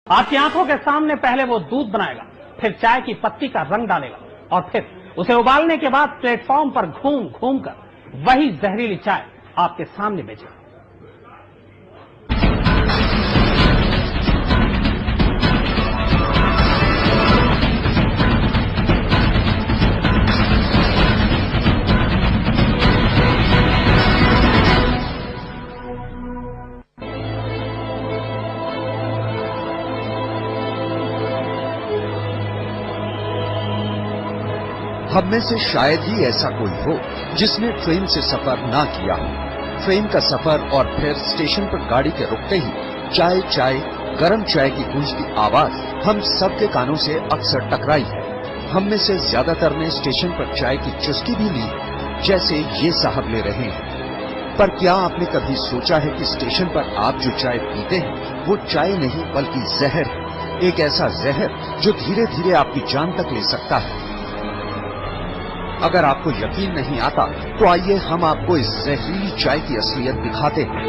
आपकी आंखों के सामने पहले वो दूध बनाएगा, फिर चाय की पत्ती का रंग डालेगा और फिर उसे उबालने के बाद प्लेटफॉर्म पर घूम घूम कर वही जहरीली चाय आपके सामने बेचेगा। हम में से शायद ही ऐसा कोई हो जिसने ट्रेन से सफर ना किया हो। ट्रेन का सफर और फिर स्टेशन पर गाड़ी के रुकते ही चाय चाय, गरम चाय की गूंजती आवाज हम सबके कानों से अक्सर टकराई है। हम में से ज्यादातर ने स्टेशन पर चाय की चुस्की भी ली, जैसे ये साहब ले रहे हैं। पर क्या आपने कभी सोचा है कि स्टेशन पर आप जो चाय पीते हैं वो चाय नहीं बल्कि जहर है। एक ऐसा जहर जो धीरे धीरे आपकी जान तक ले सकता है। अगर आपको यकीन नहीं आता तो आइए हम आपको इस जहरीली चाय की असलियत दिखाते हैं।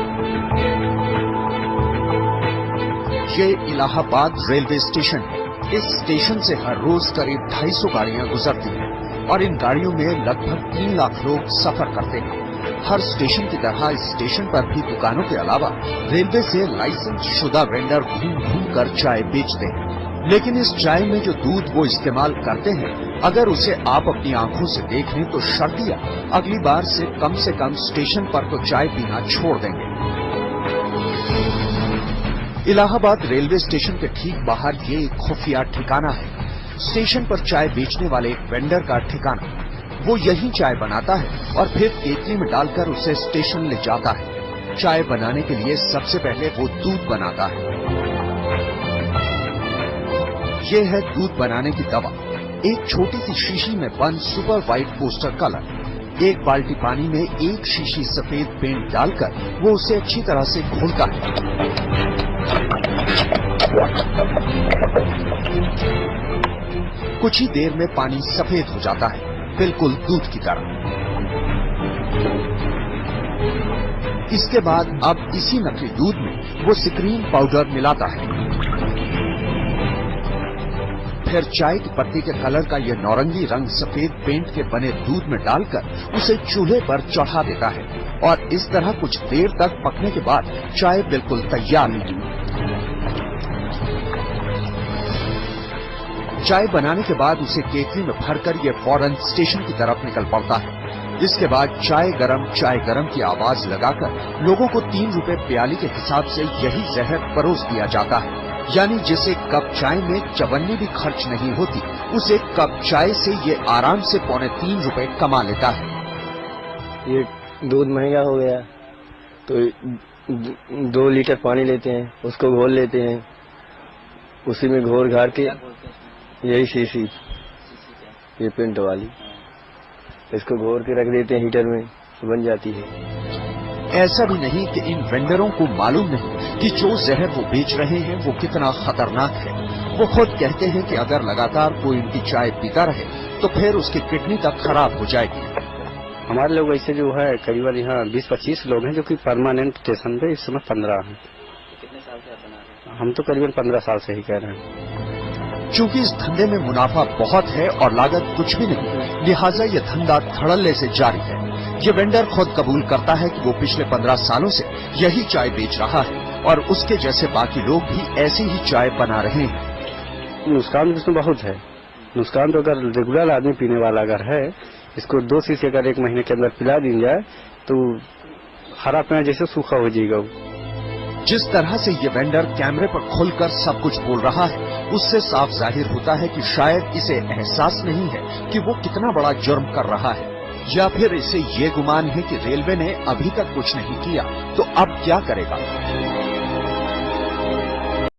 ये इलाहाबाद रेलवे स्टेशन है। इस स्टेशन से हर रोज करीब 250 गाड़ियां गुजरती हैं और इन गाड़ियों में लगभग 3 लाख लोग सफर करते हैं। हर स्टेशन की तरह इस स्टेशन पर भी दुकानों के अलावा रेलवे से लाइसेंस शुदा वेंडर घूम घूम कर चाय बेचते हैं। लेकिन इस चाय में जो दूध वो इस्तेमाल करते हैं, अगर उसे आप अपनी आंखों से देख लें तो शर्तिया अगली बार से कम स्टेशन पर तो चाय पीना छोड़ देंगे। इलाहाबाद रेलवे स्टेशन के ठीक बाहर ये एक खुफिया ठिकाना है। स्टेशन पर चाय बेचने वाले एक वेंडर का ठिकाना। वो यही चाय बनाता है और फिर केतली में डालकर उसे स्टेशन ले जाता है। चाय बनाने के लिए सबसे पहले वो दूध बनाता है। ये है दूध बनाने की दवा। एक छोटी सी शीशी में बंद सुपर व्हाइट पोस्टर कलर। एक बाल्टी पानी में एक शीशी सफेद पेंट डालकर वो उसे अच्छी तरह से घोलता है। कुछ ही देर में पानी सफेद हो जाता है, बिल्कुल दूध की तरह। इसके बाद अब इसी नकली दूध में वो स्क्रीन पाउडर मिलाता है। फिर चाय की पत्ती के कलर का यह नारंगी रंग सफेद पेंट के बने दूध में डालकर उसे चूल्हे पर चढ़ा देता है और इस तरह कुछ देर तक पकने के बाद चाय बिल्कुल तैयार है। चाय बनाने के बाद उसे केतली में भरकर यह फौरन स्टेशन की तरफ निकल पड़ता है। इसके बाद चाय गरम की आवाज लगाकर लोगों को 3 रुपए प्याली के हिसाब से यही जहर परोस दिया जाता है। यानी जिसे कप चाय में चवन्नी भी खर्च नहीं होती, उसे कप चाय से ये आराम से 3.25 रुपए कमा लेता है। ये दूध महंगा हो गया तो 2 लीटर पानी लेते हैं, उसको घोल लेते हैं, उसी में घोर घार के यही शीशी ये पेंट वाली इसको घोर के रख देते हैं हीटर में, बन जाती है। ऐसा भी नहीं कि इन वेंडरों को मालूम नहीं कि जो जहर वो बेच रहे हैं वो कितना खतरनाक है। वो खुद कहते हैं कि अगर लगातार कोई इनकी चाय पीता रहे तो फिर उसकी किडनी तक खराब हो जाएगी। हमारे लोग ऐसे जो है करीबन यहाँ 20-25 लोग हैं जो कि परमानेंट स्टेशन पे इस समय 15 हैं। कितने साल से आप बना रहे हैं? हम तो करीबन 15 साल से ही कह रहे हैं। चूंकि इस धंधे में मुनाफा बहुत है और लागत कुछ भी नहीं, लिहाजा ये धंधा धड़ल्ले से जारी है। ये वेंडर खुद कबूल करता है कि वो पिछले 15 सालों से यही चाय बेच रहा है और उसके जैसे बाकी लोग भी ऐसी ही चाय बना रहे हैं। नुकसान इसमें बहुत है। नुकसान तो अगर रेगुलर आदमी पीने वाला अगर है, इसको 2 शीशी अगर 1 महीने के अंदर पिला दी जाए तो हरा पेड़ जैसे सूखा हो जाएगा। जिस तरह से ये वेंडर कैमरे पर खुलकर सब कुछ बोल रहा है, उससे साफ जाहिर होता है कि शायद इसे एहसास नहीं है कि वो कितना बड़ा जुर्म कर रहा है, या फिर इसे ये गुमान है कि रेलवे ने अभी तक कुछ नहीं किया तो अब क्या करेगा।